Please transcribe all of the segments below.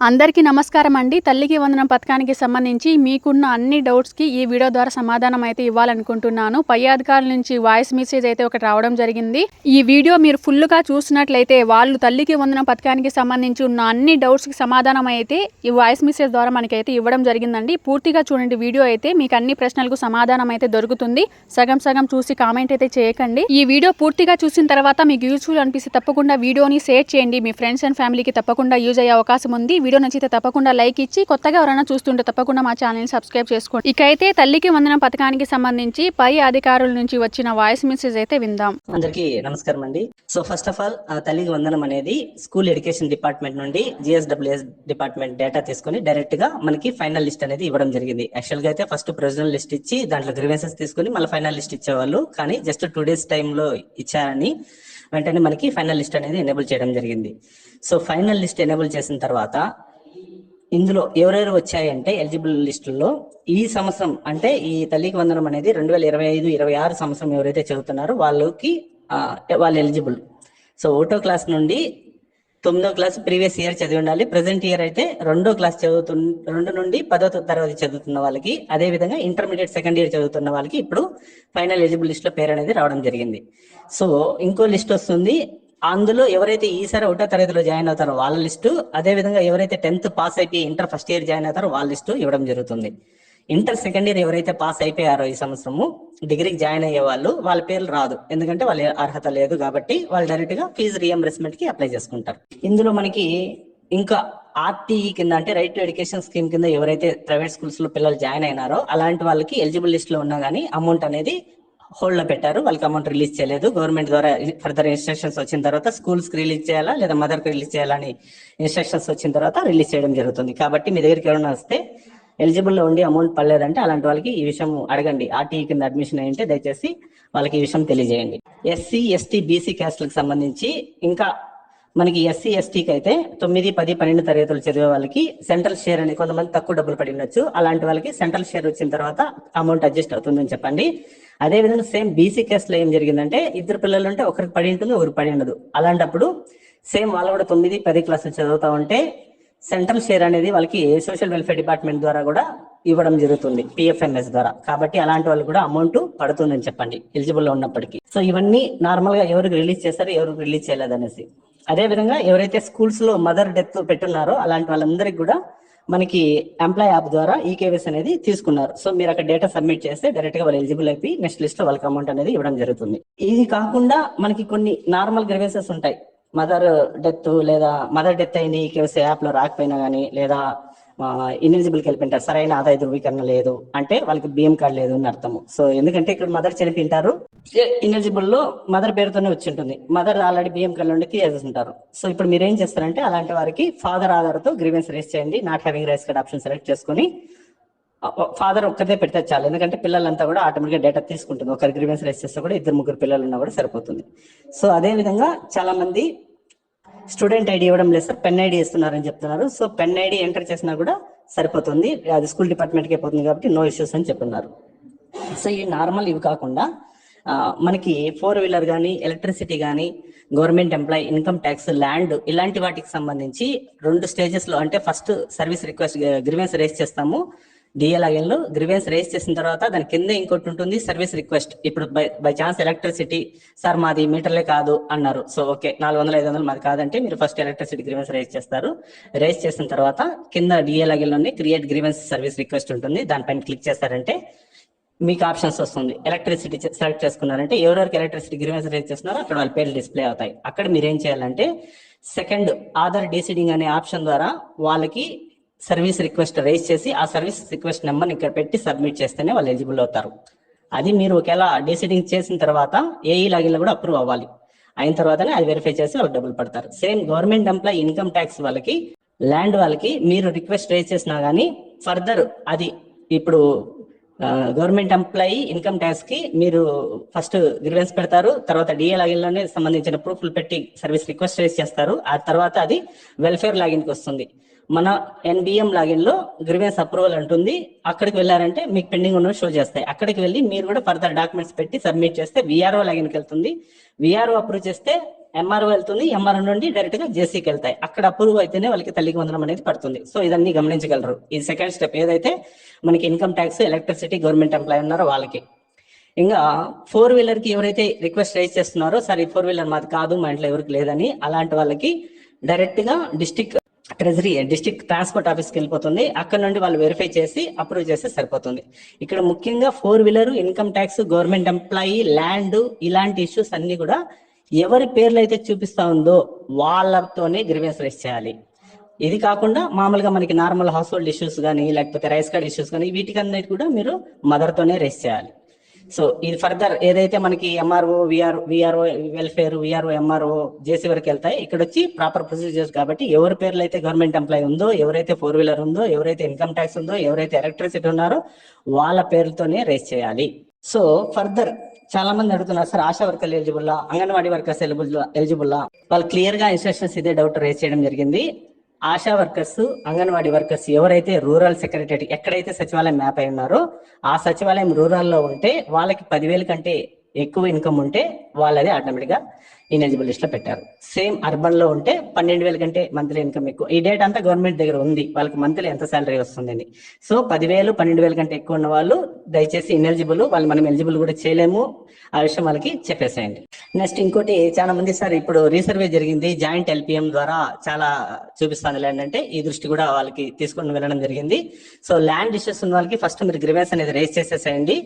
అందరికీ నమస్కారం అండి. తల్లికి వందనం పథకానికి సంబంధించి మీకున్న అన్ని డౌట్స్‌కి ఈ వీడియో ద్వారా సమాధానం అయితే ఇవ్వాలనుకుంటున్నాను. పై అధికారుల నుంచి వాయిస్ మెసేజ్ అయితే ఒకటి రావడం జరిగింది. ఈ వీడియో మీరు ఫుల్‌గా చూసినట్లయితే వాళ్ళు తల్లికి వందనం పథకానికి సంబంధించి ఉన్న అన్ని డౌట్స్‌కి సమాధానం అయితే ఈ వాయిస్ మెసేజ్ ద్వారా మనకైతే ఇవ్వడం జరిగిందండి. పూర్తిగా చూడండి వీడియో అయితే మీకు అన్ని ప్రశ్నలకు సమాధానం అయితే దొరుకుతుంది. సగం సగం చూసి కామెంట్ అయితే చేయకండి. ఈ వీడియో పూర్తిగా చూసిన తర్వాత మీకు యూజ్ఫుల్ అనిపిస్తే తప్పకుండా వీడియోని షేర్ చేయండి. మీ ఫ్రెండ్స్ అండ్ ఫ్యామిలీకి తప్పకుండా యూజ్ అయ్యే అవకాశం ఉంది. వీడియో నచ్చితే తప్పకుండా లైక్ ఇచ్చి కొత్తగా ఎవరైనా చూస్తుంటే తప్పకుండా మా ఛానల్ని సబ్స్క్రైబ్ చేసుకోండి. ఇకైతే తల్లికి వందనం పథకానికి సంబంధించి పై అధికారుల నుంచి వచ్చిన వాయిస్ మెసేజ్ అయితే విందాం. అందరికీ నమస్కారం అండి. సో ఫస్ట్ ఆఫ్ ఆల్ తల్లికి వందనం అనేది స్కూల్ ఎడ్యుకేషన్ డిపార్ట్మెంట్ నుండి జిఎస్డబ్ల్యూఎస్ డిపార్ట్మెంట్ డేటా తీసుకొని డైరెక్ట్ గా మనకి ఫైనల్ లిస్ట్ అనేది ఇవ్వడం జరిగింది. యాక్చువల్ గా అయితే ఫస్ట్ ప్రొవిజనల్ లిస్ట్ ఇచ్చి దాంట్లో గ్రీవెన్సెస్ తీసుకొని మళ్ళీ ఫైనల్ లిస్ట్ ఇచ్చేవాళ్ళు, కానీ జస్ట్ 2 days టైంలో ఇచ్చారని వెంటనే మనకి ఫైనల్ లిస్ట్ అనేది ఎనేబుల్ చేయడం జరిగింది. సో ఫైనల్ లిస్ట్ ఎనేబుల్ చేసిన తర్వాత ఇందులో ఎవరెవరు వచ్చాయంటే ఎలిజిబుల్ లిస్టుల్లో ఈ సంవత్సరం అంటే ఈ తల్లికి వందనం అనేది 2025-26 సంవత్సరం ఎవరైతే చదువుతున్నారో వాళ్ళు ఎలిజిబుల్. సో 1వ క్లాస్ నుండి 9వ క్లాస్ ప్రీవియస్ ఇయర్ చదివి ఉండాలి. ప్రెసెంట్ ఇయర్ అయితే 2వ క్లాస్ 2 నుండి 10వ తరగతి చదువుతున్న వాళ్ళకి, అదే విధంగా ఇంటర్మీడియట్ సెకండ్ ఇయర్ చదువుతున్న వాళ్ళకి ఇప్పుడు ఫైనల్ ఎలిజిబుల్ లిస్ట్ లో పేరు అనేది రావడం జరిగింది. సో ఇంకో లిస్ట్ వస్తుంది. అందులో ఎవరైతే ఈసారి 1వ తరగతిలో జాయిన్ అవుతారో వాళ్ళ లిస్టు, అదే విధంగా ఎవరైతే 10th పాస్ అయిపోయి ఇంటర్ ఫస్ట్ ఇయర్ జాయిన్ అవుతారో వాళ్ళ లిస్టు ఇవ్వడం జరుగుతుంది. ఇంటర్ సెకండ్ ఇయర్ ఎవరైతే పాస్ అయిపోయారో ఈ సంవత్సరము డిగ్రీకి జాయిన్ అయ్యే వాళ్ళ పేర్లు రాదు, ఎందుకంటే వాళ్ళ అర్హత లేదు కాబట్టి వాళ్ళు డైరెక్ట్ గా ఫీజు రియంబర్స్మెంట్ కి అప్లై చేసుకుంటారు. ఇందులో మనకి ఇంకా ఆర్టీఈ కింద అంటే రైట్ టు ఎడ్యుకేషన్ స్కీమ్ కింద ఎవరైతే ప్రైవేట్ స్కూల్స్ లో పిల్లలు జాయిన్ అయినారో అలాంటి వాళ్ళకి ఎలిజిబుల్ లిస్ట్ లో ఉన్నా కానీ అమౌంట్ అనేది హోల్డ్ లో పెట్టారు. వాళ్ళకి అమౌంట్ రిలీజ్ చేయలేదు. గవర్నమెంట్ ద్వారా ఫర్దర్ ఇన్స్ట్రక్షన్స్ వచ్చిన తర్వాత స్కూల్స్ కి రిలీజ్ చేయాలా లేదా మదర్ కి రిలీజ్ చేయాలని ఇన్స్ట్రక్షన్స్ వచ్చిన తర్వాత రిలీజ్ చేయడం జరుగుతుంది. కాబట్టి మీ దగ్గరికి ఎవరైనా వస్తే ఎలిజిబుల్ లో ఉండి అమౌంట్ పడలేదంటే అలాంటి వాళ్ళకి ఈ విషయం అడగండి. ఆర్టీఈ కింద అడ్మిషన్ అయ్యింటే దయచేసి వాళ్ళకి ఈ విషయం తెలియజేయండి. ఎస్సీ ఎస్టీ బీసీ క్యాస్ట్లకు సంబంధించి ఇంకా మనకి ఎస్సీ ఎస్టీకి అయితే 9, 10, 12 తరగతులు చదివే వాళ్ళకి సెంట్రల్ షేర్ అని కొంతమంది తక్కువ డబ్బులు పడి ఉండొచ్చు. అలాంటి వాళ్ళకి సెంట్రల్ షేర్ వచ్చిన తర్వాత అమౌంట్ అడ్జస్ట్ అవుతుందని చెప్పండి. అదే విధంగా సేమ్ బీసీ కేసు లో ఏం జరిగిందంటే ఇద్దరు పిల్లలు ఉంటే ఒకరికి పడి ఉంటుంది, ఒకరికి పడి ఉండదు. అలాంటప్పుడు సేమ్ వాళ్ళు కూడా 9, 10 క్లాసులు చదువుతా ఉంటే సెంట్రల్ షేర్ అనేది వాళ్ళకి సోషల్ వెల్ఫేర్ డిపార్ట్మెంట్ ద్వారా కూడా ఇవ్వడం జరుగుతుంది, పిఎఫ్ఎంఎస్ ద్వారా. కాబట్టి అలాంటి వాళ్ళు కూడా అమౌంట్ పడుతుందని చెప్పండి ఎలిజిబుల్ లో ఉన్నప్పటికీ. సో ఇవన్నీ నార్మల్ గా ఎవరికి రిలీజ్ చేస్తారు, ఎవరికి రిలీజ్ చేయలేదు అనేసి. అదే విధంగా ఎవరైతే స్కూల్స్ లో మదర్ డెత్ పెట్టున్నారో అలాంటి వాళ్ళందరికీ కూడా మనకి ఎంప్లాయ్ యాప్ ద్వారా ఈకేవైసీ అనేది తీసుకున్నారు. సో మీరు అక్కడ డేటా సబ్మిట్ చేస్తే డైరెక్ట్ గా వాళ్ళు ఎలిజిబుల్ అయిపోయి నెక్స్ట్ లిస్ట్ లో వాళ్ళకి అమౌంట్ అనేది ఇవ్వడం జరుగుతుంది. ఇది కాకుండా మనకి కొన్ని నార్మల్ గ్రీవెన్సెస్ ఉంటాయి. మదర్ డెత్ అయింది ఈకేవైసీ యాప్ లో రాకపోయినా కానీ, లేదా ఇన్ఎలిజిబుల్కి వెళ్ళిపోయింటారు, సరైన ఆదాయ ధృవీకరణ లేదు అంటే వాళ్ళకి బియ్యం కార్డు లేదు అని అర్థము. సో ఎందుకంటే ఇక్కడ మదర్ చనిపోయింటారు, ఇన్ఎలిజిబుల్ లో మదర్ పేరుతోనే వచ్చి ఉంటుంది, మదర్ ఆల్రెడీ బియ్యం కార్డు నుండి తీసేస్తుంటారు. సో ఇప్పుడు మీరు ఏం చేస్తారంటే అలాంటి వారికి ఫాదర్ ఆధార్తో గ్రీవెన్స్ రేస్ చేయండి. Not having rice card option select చేసుకుని ఫాదర్ ఒక్కదే పెడితే చాలు, ఎందుకంటే పిల్లలంతా కూడా ఆటోమేటిక్ గా డేటా తీసుకుంటుంది. ఒకరి గ్రీవెన్స్ రేస్ చేస్తే కూడా 2-3 పిల్లలు ఉన్నా కూడా సరిపోతుంది. సో అదే విధంగా చాలా మంది స్టూడెంట్ ఐడి ఇవ్వడం లేదు సార్, పెన్ ఐడి ఇస్తున్నారని చెప్తున్నారు. సో పెన్ ఐడి ఎంటర్ చేసినా కూడా సరిపోతుంది, అది స్కూల్ డిపార్ట్మెంట్కి అయిపోతుంది కాబట్టి నో ఇష్యూస్ అని చెప్తున్నారు. సో ఈ నార్మల్ ఇవి కాకుండా మనకి 4-wheeler కానీ, ఎలక్ట్రిసిటీ కానీ, government employee, income tax, land ఇలాంటి వాటికి సంబంధించి 2 స్టేజెస్ లో అంటే first service request grievance raise చేస్తాము డిఎల్ఐఎన్ లో. గ్రీవెన్స్ రేస్ చేసిన తర్వాత దాని కింద ఇంకోటి ఉంటుంది సర్వీస్ రిక్వెస్ట్. ఇప్పుడు బై ఛాన్స్ ఎలక్ట్రిసిటీ సార్ మాది మీటర్లే కాదు అన్నారు, సో ఓకే 400-500 మాది కాదంటే మీరు ఫస్ట్ ఎలక్ట్రిసిటీ గ్రీవెన్స్ రేస్ చేస్తారు. రేస్ చేసిన తర్వాత కింద డిఎల్ఐఎన్ లోనే క్రియేట్ గ్రీవెన్స్ సర్వీస్ రిక్వెస్ట్ ఉంటుంది, దానిపైన క్లిక్ చేస్తారంటే మీకు ఆప్షన్స్ వస్తుంది. ఎలక్ట్రిసిటీ సెలెక్ట్ చేసుకున్నారంటే ఎవరెవరికి ఎలక్ట్రిసిటీ గ్రీవెన్స్ రేస్ చేస్తున్నారో అక్కడ వాళ్ళ పేర్లు డిస్ప్లే అవుతాయి. అక్కడ మీరు ఏం చేయాలంటే సెకండ్ ఆధార్ డీసీడింగ్ అనే ఆప్షన్ ద్వారా వాళ్ళకి సర్వీస్ రిక్వెస్ట్ రేస్ చేసి ఆ సర్వీస్ రిక్వెస్ట్ నెంబర్ ఇక్కడ పెట్టి సబ్మిట్ చేస్తేనే వాళ్ళు ఎలిజిబుల్ అవుతారు. అది మీరు ఒకవేళ డీసీడింగ్ చేసిన తర్వాత ఏఈ లాగిన్ లో కూడా అప్రూవ్ అవ్వాలి. అయిన తర్వాతనే అది వెరిఫై చేసి వాళ్ళకి డబ్బులు పడతారు. Same government employee, income tax వాళ్ళకి, ల్యాండ్ వాళ్ళకి మీరు రిక్వెస్ట్ రేస్ చేసినా కానీ ఫర్దర్ అది ఇప్పుడు గవర్నమెంట్ ఎంప్లాయీ, ఇన్కమ్ ట్యాక్స్ కి మీరు ఫస్ట్ గ్రీవెన్స్ పెడతారు, తర్వాత డిఏ లాగిన్ లోనే సంబంధించిన ప్రూఫ్లు పెట్టి సర్వీస్ రిక్వెస్ట్ రేస్ చేస్తారు. ఆ తర్వాత అది వెల్ఫేర్ లాగిన్ కి వస్తుంది. మన ఎన్బిఎం లాగిన్ లో గ్రీవెన్స్ అప్రూవల్ అంటుంది, అక్కడికి వెళ్ళారంటే మీకు పెండింగ్ ఉన్న షో చేస్తాయి. అక్కడికి వెళ్ళి మీరు కూడా ఫర్దర్ డాక్యుమెంట్స్ పెట్టి సబ్మిట్ చేస్తే విఆర్ఓ లాగిన్ కి వెళ్తుంది. విఆర్ఓ అప్రూవ్ చేస్తే ఎంఆర్ఓ వెళ్తుంది, ఎంఆర్ఓ నుండి డైరెక్ట్ గా జేసీకి వెళ్తాయి. అక్కడ అప్రూవ్ అయితేనే వాళ్ళకి తల్లికి వందనం అనేది పడుతుంది. సో ఇదన్నీ గమనించగలరు. ఇది సెకండ్ స్టెప్. ఏదైతే మనకి income tax, electricity, government employee ఉన్నారో వాళ్ళకి. ఇంకా 4-వీలర్ కి ఎవరైతే రిక్వెస్ట్ రైజ్ చేస్తున్నారో, సార్ ఈ 4-వీలర్ మాది కాదు, మా ఇంట్లో ఎవరికి లేదని, అలాంటి వాళ్ళకి డైరెక్ట్ గా డిస్ట్రిక్ట్ ట్రాన్స్పోర్ట్ ఆఫీస్కి వెళ్ళిపోతుంది. అక్కడ నుండి వాళ్ళు వెరిఫై చేసి అప్రూవ్ చేస్తే సరిపోతుంది. ఇక్కడ ముఖ్యంగా four wheeler, income tax, government employee, land, ఇలాంటి ఇష్యూస్ అన్ని కూడా ఎవరి పేర్లు అయితే చూపిస్తా ఉందో వాళ్ళతోనే గ్రీవెన్స్ రైజ్ చేయాలి. ఇది కాకుండా మామూలుగా మనకి నార్మల్ హౌస్ హోల్డ్ ఇష్యూస్ కానీ, లేకపోతే రైస్ కార్డ్ ఇష్యూస్ కానీ, వీటికన్నిటి కూడా మీరు మదర్ తోనే రైజ్ చేయాలి. సో ఇది ఫర్దర్ ఏదైతే మనకి MRO, VRO welfare, VRO, MRO, JC వరకు వెళ్తాయి. ఇక్కడ వచ్చి ప్రాపర్ ప్రొసీజర్స్ కాబట్టి ఎవరి పేర్లు అయితే గవర్నమెంట్ ఎంప్లాయీ ఉందో, ఎవరైతే 4-వీలర్ ఉందో, ఎవరైతే ఇన్కమ్ ట్యాక్స్ ఉందో, ఎవరైతే ఎలక్ట్రిసిటీ ఉన్నారో వాళ్ళ పేర్లతోనే రేస్ చేయాలి. సో ఫర్దర్ చాలా మంది అడుగుతున్నారు, సార్ ఆశా వర్కర్లు ఎలిజిబుల్లా, అంగన్వాడీ వర్కర్స్ ఎలిజిబుల్లా? వాళ్ళు క్లియర్ గా ఇన్స్ట్రక్షన్స్ ఇదే డౌట్ రేస్ చేయడం జరిగింది. ఆశా వర్కర్స్, అంగన్వాడీ వర్కర్స్ ఎవరైతే రూరల్ సెక్రటరీ ఎక్కడైతే సచివాలయం మ్యాప్ అయి ఉన్నారో ఆ సచివాలయం రూరల్లో ఉంటే వాళ్ళకి 10,000 కంటే ఎక్కువ ఇన్కమ్ ఉంటే వాళ్ళది ఆటోమేటిక్ గా ఇనెలిజిబుల్ లిస్ట్ లో పెట్టారు. సేమ్ అర్బన్ లో ఉంటే 12,000 కంటే మంత్లీ ఇన్కమ్ ఎక్కువ. ఈ డేటా అంతా గవర్నమెంట్ దగ్గర ఉంది, వాళ్ళకి మంత్లీ ఎంత శాలరీ వస్తుందని. సో 10,000, 12,000 కంటే ఎక్కువ ఉన్న వాళ్ళు దయచేసి ఇనెలిజిబుల్, వాళ్ళు మనం ఎలిజిబుల్ కూడా చేయలేము, ఆ విషయం వాళ్ళకి చెప్పేసేయండి. నెక్స్ట్ ఇంకోటి, చాలా మంది సార్ ఇప్పుడు రీసర్వే జరిగింది, జాయింట్ ఎల్పిఎం ద్వారా చాలా చూపిస్తుంది ల్యాండ్ అంటే, ఈ దృష్టి కూడా వాళ్ళకి తీసుకొని వెళ్ళడం జరిగింది. సో ల్యాండ్ ఇష్యూస్ ఉన్న వాళ్ళకి ఫస్ట్ మీరు గ్రీవెన్స్ అనేది రేస్ చేసేసేయండి.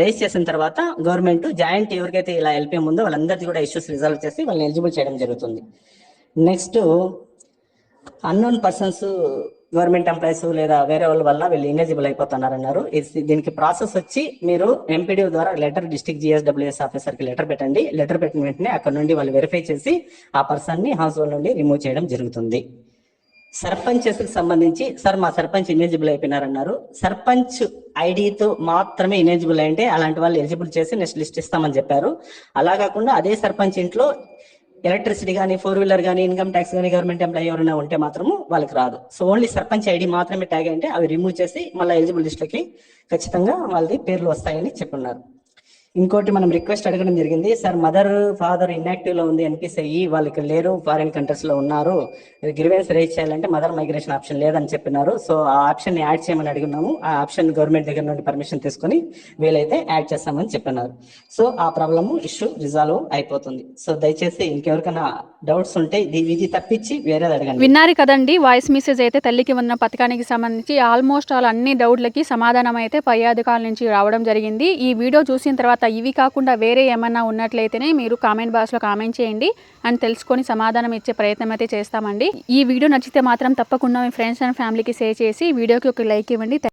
రేస్ చేసిన తర్వాత గవర్నమెంట్ జాయింట్ ఎవరికైతే ఇలా ఎల్పిఎం ఉందో వాళ్ళందరికీ కూడా ఇష్యూస్ రిజాల్వ్ చేసి వాళ్ళని ఎలిజిబుల్ చేయడం జరుగుతుంది. Next unknown persons, government employees లేదా వేరే వాళ్ళ వల్ల వీళ్ళు ఇనెలిజిబుల్ అయిపోతున్నారన్నారు. దీనికి ప్రాసెస్ వచ్చి మీరు ఎంపీడీఓ ద్వారా లెటర్ డిస్ట్రిక్ట్ GSWS ఆఫీసర్ కి లెటర్ పెట్టండి. లెటర్ పెట్టిన వెంటనే అక్కడ నుండి వాళ్ళు వెరిఫై చేసి ఆ పర్సన్ ని హౌస్ హోల్డ్ నుండి రిమూవ్ చేయడం జరుగుతుంది. సర్పంచెస్ కి సంబంధించి, సార్ మా సర్పంచ్ ఇనెలిజిబుల్ అయిపోయినారన్నారు. సర్పంచ్ ఐడితో మాత్రమే ఇనెలిజిబుల్ అయింటే అలాంటి వాళ్ళు ఎలిజిబుల్ చేసి నెక్స్ట్ లిస్ట్ ఇస్తామని చెప్పారు. అలా కాకుండా అదే సర్పంచ్ ఇంట్లో ఎలక్ట్రిసిటీ కానీ, 4-వీలర్ కానీ, ఇన్కమ్ ట్యాక్స్ కానీ, గవర్నమెంట్ ఎంప్లాయీ ఎవరైనా ఉంటే మాత్రము వాళ్ళకి రాదు. సో ఓన్లీ సర్పంచ్ ఐడి మాత్రమే ట్యాగ్ అంటే అవి రిమూవ్ చేసి మళ్ళీ ఎలిజిబుల్ లిస్ట్లకి ఖచ్చితంగా వాళ్ళది పేర్లు వస్తాయని చెప్పున్నారు. ఇంకోటి మనం రిక్వెస్ట్ అడగడం జరిగింది, సార్ మదర్ ఫాదర్ ఇన్యాక్టివ్ లో ఉంది ఎన్పిసిఐ, వాళ్ళకి లేరు, ఫారిన్ కంట్రీస్ లో ఉన్నారు, గ్రీవెన్స్ రేజ్ చేయాలంటే మదర్ మైగ్రేషన్ ఆప్షన్ లేదని చెప్పినారు. సో ఆ ఆప్షన్ యాడ్ చేయమని అడిగినాము. ఆ ఆప్షన్ గవర్నమెంట్ దగ్గర నుండి పర్మిషన్ తీసుకొని వీలైతే యాడ్ చేస్తామని చెప్పినారు. సో ఆ ప్రాబ్లమ్ ఇష్యూ రిజాల్వ్ అయిపోతుంది. సో దయచేసి ఇంకెవరికైనా డౌట్స్ ఉంటే ఇది తప్పించి వేరేది అడగండి. విన్నారు కదండి, వాయిస్ మెసేజ్ అయితే తల్లికి వందనం పథకానికి సంబంధించి ఆల్మోస్ట్ ఆల్ అన్ని డౌట్లకి సమాధానం అయితే పై అధికారుల నుంచి రావడం జరిగింది. ఈ వీడియో చూసిన తర్వాత ఇవి కాకుండా వేరే ఏమన్నా ఉన్నట్లయితేనే మీరు కామెంట్ బాక్స్లో కామెంట్ చేయండి అని తెలుసుకొని సమాధానం ఇచ్చే ప్రయత్నం అయితే చేస్తామండి. ఈ వీడియో నచ్చితే మాత్రం తప్పకుండా మీ ఫ్రెండ్స్ అండ్ ఫ్యామిలీకి షేర్ చేసి వీడియోకి ఒక లైక్ ఇవ్వండి.